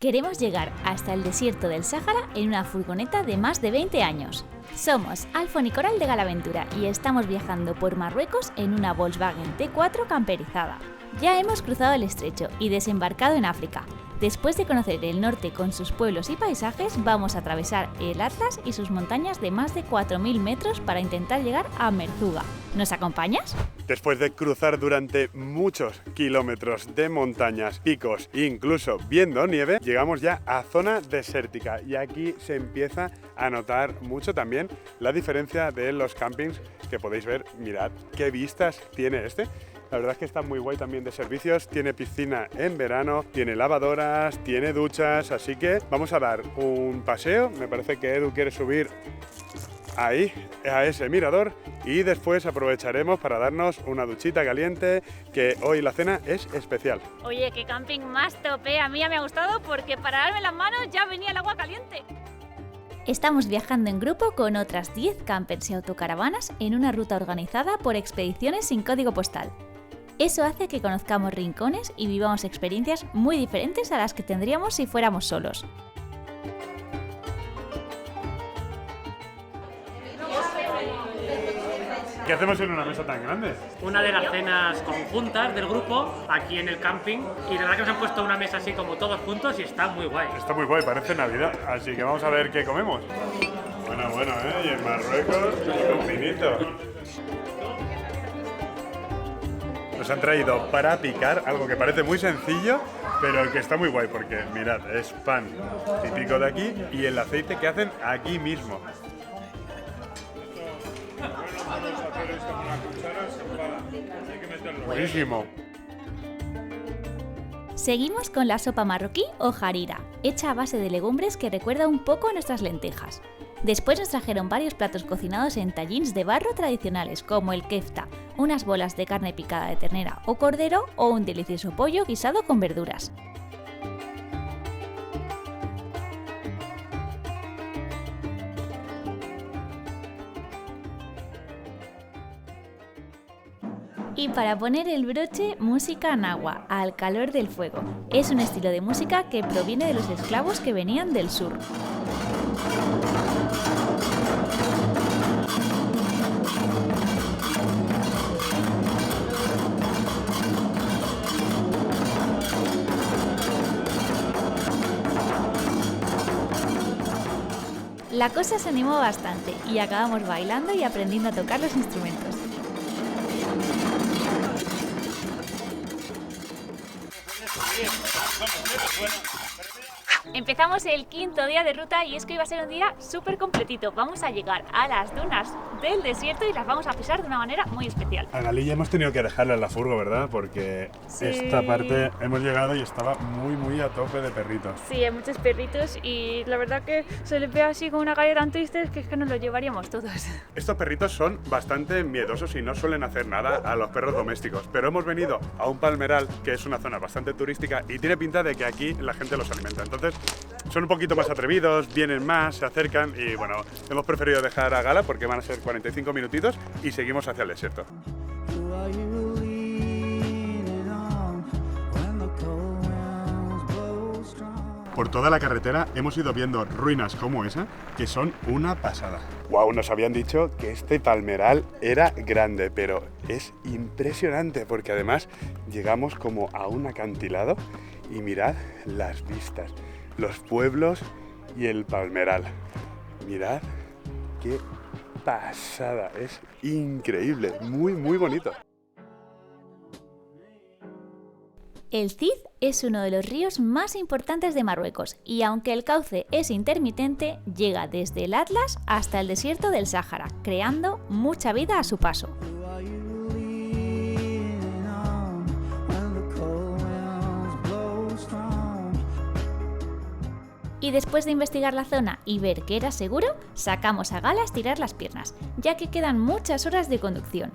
Queremos llegar hasta el desierto del Sáhara en una furgoneta de más de 20 años. Somos Alfon y Coral de Galaventura y estamos viajando por Marruecos en una Volkswagen T4 camperizada. Ya hemos cruzado el estrecho y desembarcado en África. Después de conocer el norte con sus pueblos y paisajes, vamos a atravesar el Atlas y sus montañas de más de 4.000 metros para intentar llegar a Merzouga. ¿Nos acompañas? Después de cruzar durante muchos kilómetros de montañas, picos e incluso viendo nieve, llegamos ya a zona desértica y aquí se empieza a notar mucho también la diferencia de los campings que podéis ver. Mirad qué vistas tiene este. La verdad es que está muy guay también de servicios, tiene piscina en verano, tiene lavadoras, tiene duchas, así que vamos a dar un paseo. Me parece que Edu quiere subir ahí, a ese mirador, y después aprovecharemos para darnos una duchita caliente, que hoy la cena es especial. Oye, qué camping más tope, a mí ya me ha gustado porque para darme las manos ya venía el agua caliente. Estamos viajando en grupo con otras 10 campers y autocaravanas en una ruta organizada por Expediciones sin código postal. Eso hace que conozcamos rincones y vivamos experiencias muy diferentes a las que tendríamos si fuéramos solos. ¿Qué hacemos en una mesa tan grande? Una de las cenas conjuntas del grupo aquí en el camping, y la verdad que nos han puesto una mesa así como todos juntos y está muy guay. Está muy guay, parece Navidad, así que vamos a ver qué comemos. Bueno, y en Marruecos con vinito. Nos han traído para picar algo que parece muy sencillo, pero que está muy guay porque mirad, es pan típico de aquí y el aceite que hacen aquí mismo. Buenísimo. Seguimos con la sopa marroquí o harira, hecha a base de legumbres que recuerda un poco a nuestras lentejas. Después nos trajeron varios platos cocinados en tagines de barro tradicionales como el kefta, unas bolas de carne picada de ternera o cordero o un delicioso pollo guisado con verduras. Y para poner el broche, música nahua, al calor del fuego. Es un estilo de música que proviene de los esclavos que venían del sur. La cosa se animó bastante y acabamos bailando y aprendiendo a tocar los instrumentos. Empezamos el quinto día de ruta y es que iba a ser un día súper completito. Vamos a llegar a las dunas del desierto y las vamos a pisar de una manera muy especial. A Galí ya hemos tenido que dejarla en la furgo, ¿verdad? Porque sí, esta parte hemos llegado y estaba muy a tope de perritos. Sí, hay muchos perritos y la verdad que se les ve así con una cara tan triste que es que nos los llevaríamos todos. Estos perritos son bastante miedosos y no suelen hacer nada a los perros domésticos, pero hemos venido a un palmeral que es una zona bastante turística y tiene pinta de que aquí la gente los alimenta. Entonces son un poquito más atrevidos, vienen más, se acercan y bueno, hemos preferido dejar a Gala porque van a ser 45 minutitos y seguimos hacia el desierto. Por toda la carretera hemos ido viendo ruinas como esa, que son una pasada. Wow, nos habían dicho que este palmeral era grande, pero es impresionante porque además llegamos como a un acantilado y mirad las vistas, los pueblos y el palmeral. Mirad qué pasada, es increíble, muy bonito. El Cid es uno de los ríos más importantes de Marruecos y aunque el cauce es intermitente, llega desde el Atlas hasta el desierto del Sáhara, creando mucha vida a su paso. Y después de investigar la zona y ver que era seguro, sacamos a Gala a estirar las piernas, ya que quedan muchas horas de conducción.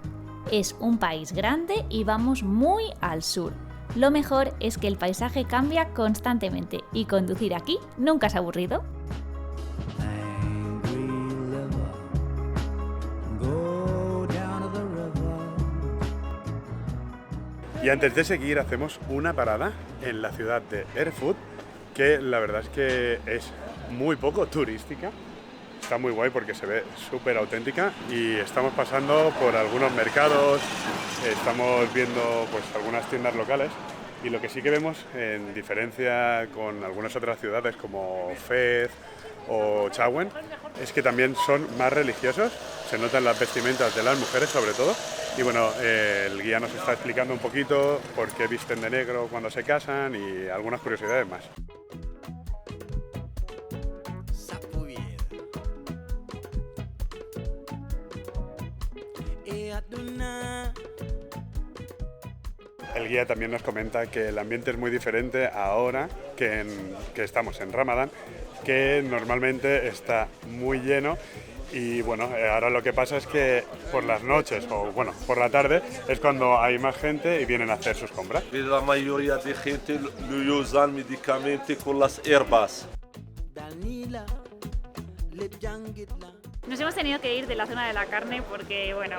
Es un país grande y vamos muy al sur. Lo mejor es que el paisaje cambia constantemente y conducir aquí nunca es aburrido. Y antes de seguir hacemos una parada en la ciudad de Erfoud que la verdad es que es muy poco turística. Está muy guay porque se ve súper auténtica y estamos pasando por algunos mercados, estamos viendo pues algunas tiendas locales y lo que sí que vemos, en diferencia con algunas otras ciudades como Fez o Chauen, es que también son más religiosos, se notan las vestimentas de las mujeres sobre todo y bueno, el guía nos está explicando un poquito por qué visten de negro cuando se casan y algunas curiosidades más. El guía también nos comenta que el ambiente es muy diferente ahora que estamos en Ramadán, que normalmente está muy lleno y bueno, ahora lo que pasa es que por las noches o bueno, por la tarde es cuando hay más gente y vienen a hacer sus compras. La mayoría de gente lo usan medicamentos con las hierbas. Nos hemos tenido que ir de la zona de la carne porque, bueno,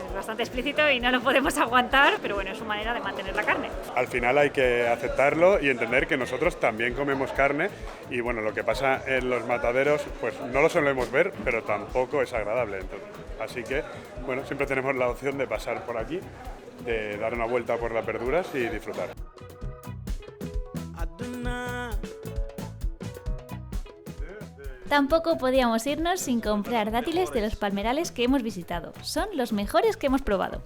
es bastante explícito y no lo podemos aguantar, pero bueno, es su manera de mantener la carne. Al final hay que aceptarlo y entender que nosotros también comemos carne y bueno, lo que pasa en los mataderos pues no lo solemos ver, pero tampoco es agradable. Entonces, así que, bueno, siempre tenemos la opción de pasar por aquí, de dar una vuelta por las verduras y disfrutar. Tampoco podíamos irnos sin comprar dátiles de los palmerales que hemos visitado. Son los mejores que hemos probado.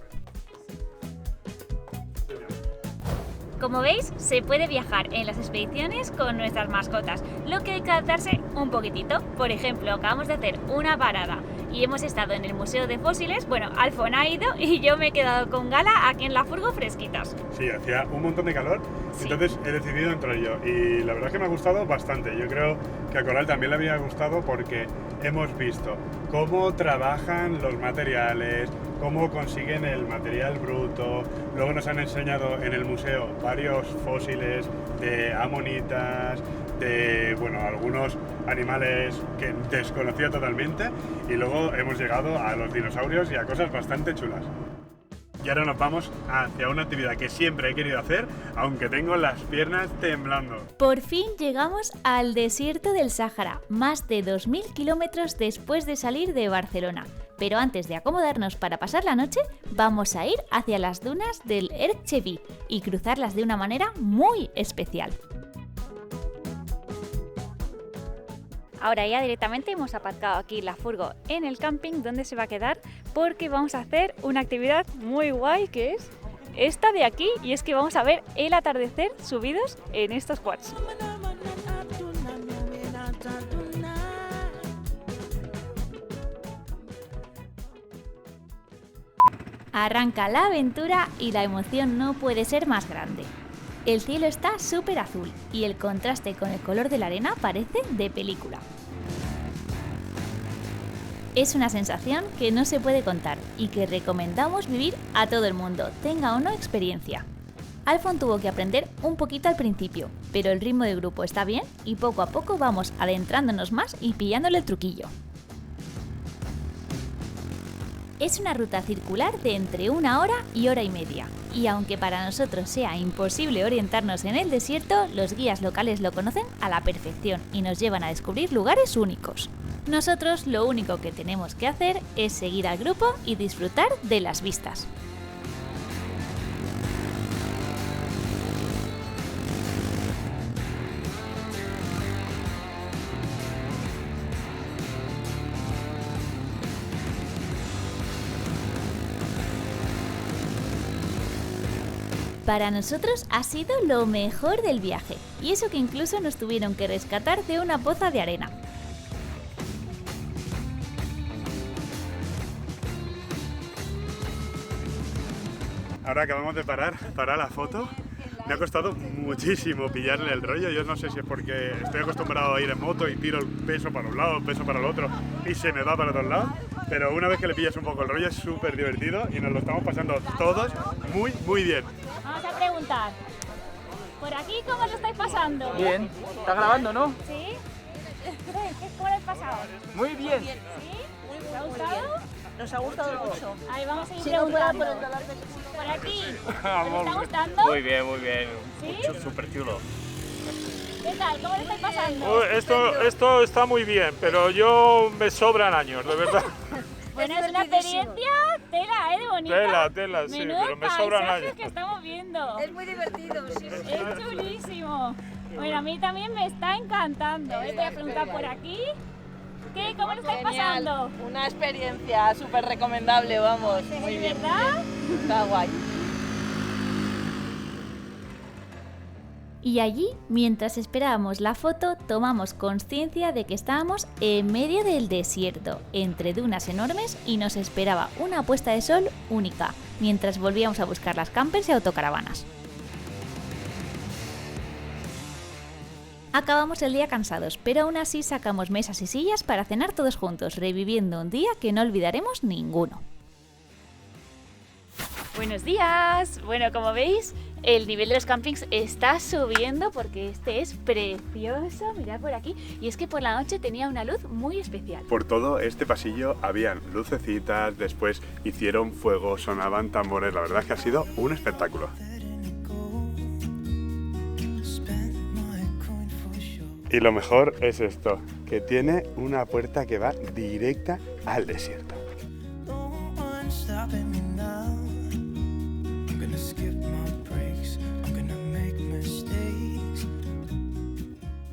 Como veis, se puede viajar en las expediciones con nuestras mascotas, lo que hay que adaptarse un poquitito. Por ejemplo, acabamos de hacer una parada y hemos estado en el Museo de Fósiles. Bueno, Alfon ha ido y yo me he quedado con Gala aquí en la furgo fresquitos. Sí, hacía un montón de calor, sí. Entonces he decidido entrar yo y la verdad es que me ha gustado bastante. Yo creo que a Coral también le había gustado porque hemos visto cómo trabajan los materiales, cómo consiguen el material bruto. Luego nos han enseñado en el museo varios fósiles de amonitas, de bueno, algunos animales que desconocía totalmente y luego hemos llegado a los dinosaurios y a cosas bastante chulas. Y ahora nos vamos hacia una actividad que siempre he querido hacer, aunque tengo las piernas temblando. Por fin llegamos al desierto del Sáhara, más de 2000 kilómetros después de salir de Barcelona. Pero antes de acomodarnos para pasar la noche, vamos a ir hacia las dunas del Ercchevi y cruzarlas de una manera muy especial. Ahora ya directamente hemos aparcado aquí la furgo en el camping donde se va a quedar porque vamos a hacer una actividad muy guay que es esta de aquí y es que vamos a ver el atardecer subidos en estos quads. Arranca la aventura y la emoción no puede ser más grande. El cielo está súper azul y el contraste con el color de la arena parece de película. Es una sensación que no se puede contar y que recomendamos vivir a todo el mundo, tenga o no experiencia. Alfon tuvo que aprender un poquito al principio, pero el ritmo de grupo está bien y poco a poco vamos adentrándonos más y pillándole el truquillo. Es una ruta circular de entre 1 hora y hora y media, y aunque para nosotros sea imposible orientarnos en el desierto, los guías locales lo conocen a la perfección y nos llevan a descubrir lugares únicos. Nosotros lo único que tenemos que hacer es seguir al grupo y disfrutar de las vistas. Para nosotros ha sido lo mejor del viaje, y eso que incluso nos tuvieron que rescatar de una poza de arena. Ahora acabamos de parar para la foto. Me ha costado muchísimo pillarle el rollo. Yo no sé si es porque estoy acostumbrado a ir en moto y tiro el peso para un lado, el peso para el otro y se me va para otro lado. Pero una vez que le pillas un poco el rollo es súper divertido y nos lo estamos pasando todos muy bien. Vamos a preguntar. ¿Por aquí cómo lo estáis pasando? Bien. ¿Está grabando, no? ¿Sí? ¿Cómo lo habéis pasado? Muy bien. ¿Sí? ¿Te ha gustado? Nos ha gustado mucho. Ahí vamos a ir Si no fuera preguntando. por el dolor de... Por aquí. ¿Te está gustando? Muy bien, muy bien. ¿Sí? Súper chulo. ¿Qué tal? ¿Cómo lo estáis pasando? Esto está muy bien, pero yo me sobran años, de verdad. Bueno, es una experiencia tela, de bonita. Tela, sí, Menudo pero me sobran paisajes años. que estamos viendo. Es muy divertido, sí, sí. Es chulísimo. Bueno, a mí también me está encantando. Voy a preguntar por aquí. ¿Qué? ¿Cómo lo estáis pasando? Una experiencia súper recomendable, vamos. Muy bien. ¿Verdad? Está guay. Y allí, mientras esperábamos la foto, tomamos conciencia de que estábamos en medio del desierto, entre dunas enormes, y nos esperaba una puesta de sol única, mientras volvíamos a buscar las campers y autocaravanas. Acabamos el día cansados, pero aún así sacamos mesas y sillas para cenar todos juntos, reviviendo un día que no olvidaremos ninguno. Buenos días. Bueno, como veis, el nivel de los campings está subiendo porque este es precioso. Mirad por aquí. Y es que por la noche tenía una luz muy especial. Por todo este pasillo habían lucecitas, después hicieron fuego, sonaban tambores. La verdad es que ha sido un espectáculo. Y lo mejor es esto, que tiene una puerta que va directa al desierto.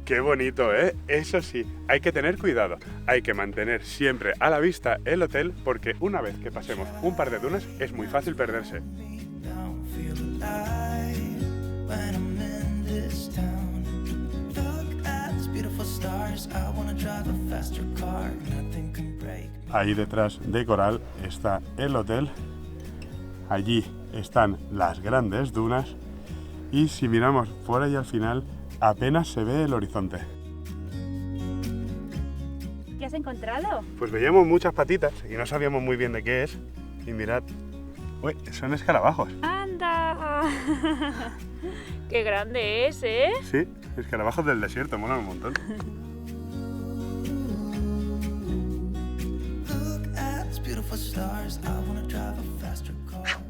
Qué bonito, ¿eh? Eso sí, hay que tener cuidado. Hay que mantener siempre a la vista el hotel porque una vez que pasemos un par de dunas es muy fácil perderse. Ahí detrás de Coral está el hotel. Allí están las grandes dunas y si miramos por ahí al final apenas se ve el horizonte. ¿Qué has encontrado? Pues veíamos muchas patitas y no sabíamos muy bien de qué es. Y mirad, uy, son escarabajos. ¡Anda! ¡Qué grande es, ¿eh? Sí, escarabajos del desierto, molan un montón.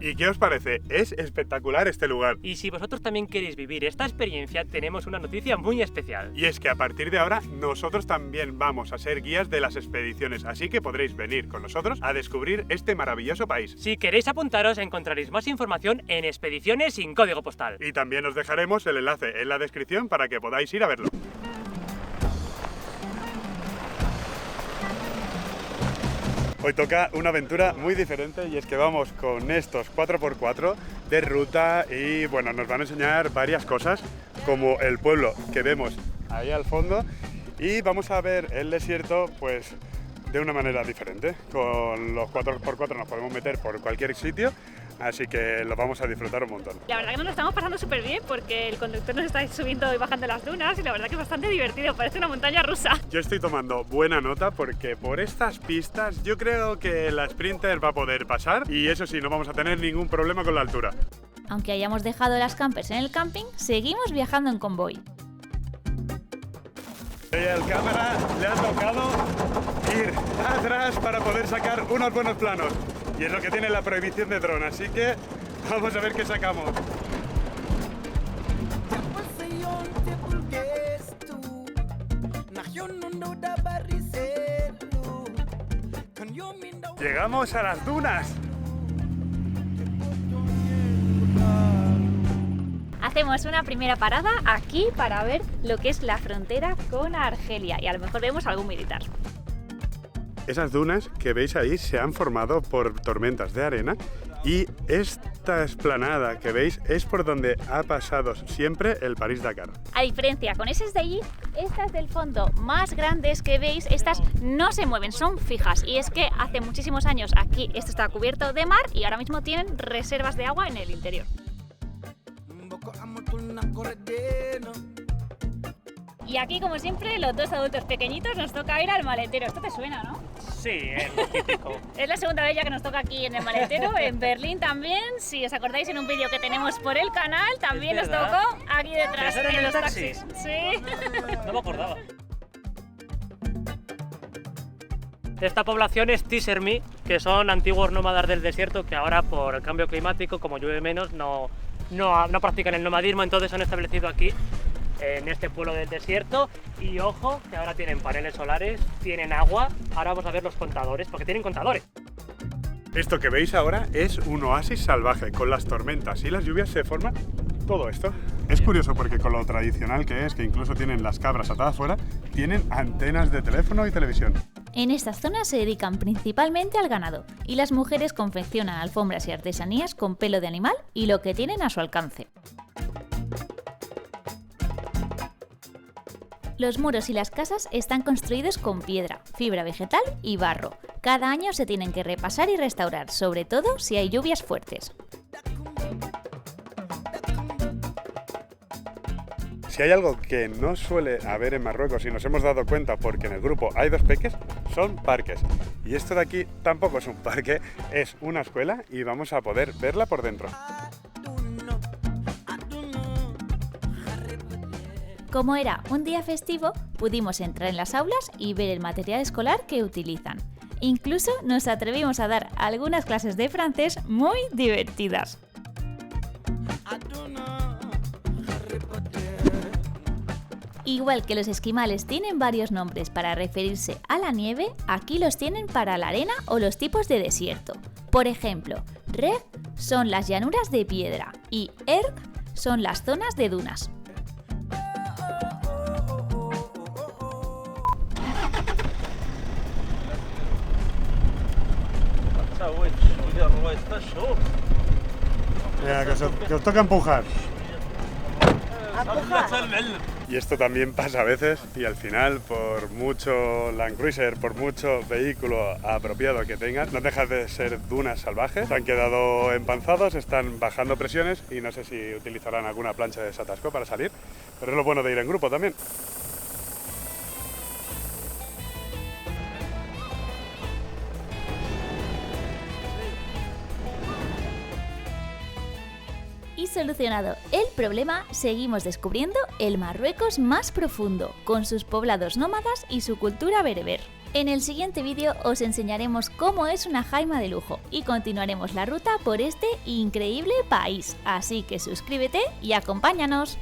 ¿Y qué os parece? Es espectacular este lugar. Y si vosotros también queréis vivir esta experiencia, tenemos una noticia muy especial. Y es que a partir de ahora nosotros también vamos a ser guías de las expediciones, así que podréis venir con nosotros a descubrir este maravilloso país. Si queréis apuntaros, encontraréis más información en Expediciones sin código postal. Y también os dejaremos el enlace en la descripción para que podáis ir a verlo. Hoy toca una aventura muy diferente y es que vamos con estos 4x4 de ruta y bueno, nos van a enseñar varias cosas como el pueblo que vemos ahí al fondo y vamos a ver el desierto pues de una manera diferente. Con los 4x4 nos podemos meter por cualquier sitio, así que lo vamos a disfrutar un montón. La verdad que nos lo estamos pasando súper bien porque el conductor nos está subiendo y bajando las dunas y la verdad que es bastante divertido, parece una montaña rusa. Yo estoy tomando buena nota porque por estas pistas yo creo que la Sprinter va a poder pasar y eso sí, no vamos a tener ningún problema con la altura. Aunque hayamos dejado las campers en el camping, seguimos viajando en convoy. Y al cámara le ha tocado ir atrás para poder sacar unos buenos planos. Y es lo que tiene la prohibición de dron, así que vamos a ver qué sacamos. Llegamos a las dunas. Hacemos una primera parada aquí para ver lo que es la frontera con Argelia y a lo mejor vemos algún militar. Esas dunas que veis ahí se han formado por tormentas de arena y esta explanada que veis es por donde ha pasado siempre el París-Dakar. A diferencia con esas de allí, estas del fondo más grandes que veis, estas no se mueven, son fijas. Y es que hace muchísimos años aquí esto estaba cubierto de mar y ahora mismo tienen reservas de agua en el interior. Y aquí, como siempre, los dos adultos pequeñitos nos toca ir al maletero. Esto te suena, ¿no? Sí, es lo típico. Es la segunda vez ya que nos toca aquí en el maletero. En Berlín también, si os acordáis en un vídeo que tenemos por el canal, también nos tocó aquí detrás ¿Eso era en los taxis? taxis. Sí. No me acordaba. Esta población es Tisermi, que son antiguos nómadas del desierto que ahora por el cambio climático, como llueve menos, no practican el nomadismo, entonces se han establecido aquí en este pueblo del desierto. Y ojo, que ahora tienen paneles solares, tienen agua. Ahora vamos a ver los contadores, porque tienen contadores. Esto que veis ahora es un oasis salvaje. Con las tormentas y las lluvias se forma todo esto. Es curioso porque con lo tradicional que es, que incluso tienen las cabras atadas fuera, tienen antenas de teléfono y televisión. En estas zonas se dedican principalmente al ganado y las mujeres confeccionan alfombras y artesanías con pelo de animal y lo que tienen a su alcance. Los muros y las casas están construidos con piedra, fibra vegetal y barro. Cada año se tienen que repasar y restaurar, sobre todo si hay lluvias fuertes. Si hay algo que no suele haber en Marruecos y nos hemos dado cuenta porque en el grupo hay 2 peques, son parques. Y esto de aquí tampoco es un parque, es una escuela y vamos a poder verla por dentro. Como era un día festivo, pudimos entrar en las aulas y ver el material escolar que utilizan. Incluso nos atrevimos a dar algunas clases de francés muy divertidas. Igual que los esquimales tienen varios nombres para referirse a la nieve, aquí los tienen para la arena o los tipos de desierto. Por ejemplo, Reg son las llanuras de piedra y Erg son las zonas de dunas. Que os toca empujar. Y esto también pasa a veces y al final, por mucho Land Cruiser, por mucho vehículo apropiado que tengas, no dejas de ser dunas salvajes. Se han quedado empanzados, están bajando presiones y no sé si utilizarán alguna plancha de desatasco para salir, pero es lo bueno de ir en grupo también. Y solucionado el problema, seguimos descubriendo el Marruecos más profundo, con sus poblados nómadas y su cultura bereber. En el siguiente vídeo os enseñaremos cómo es una jaima de lujo y continuaremos la ruta por este increíble país, así que suscríbete y acompáñanos.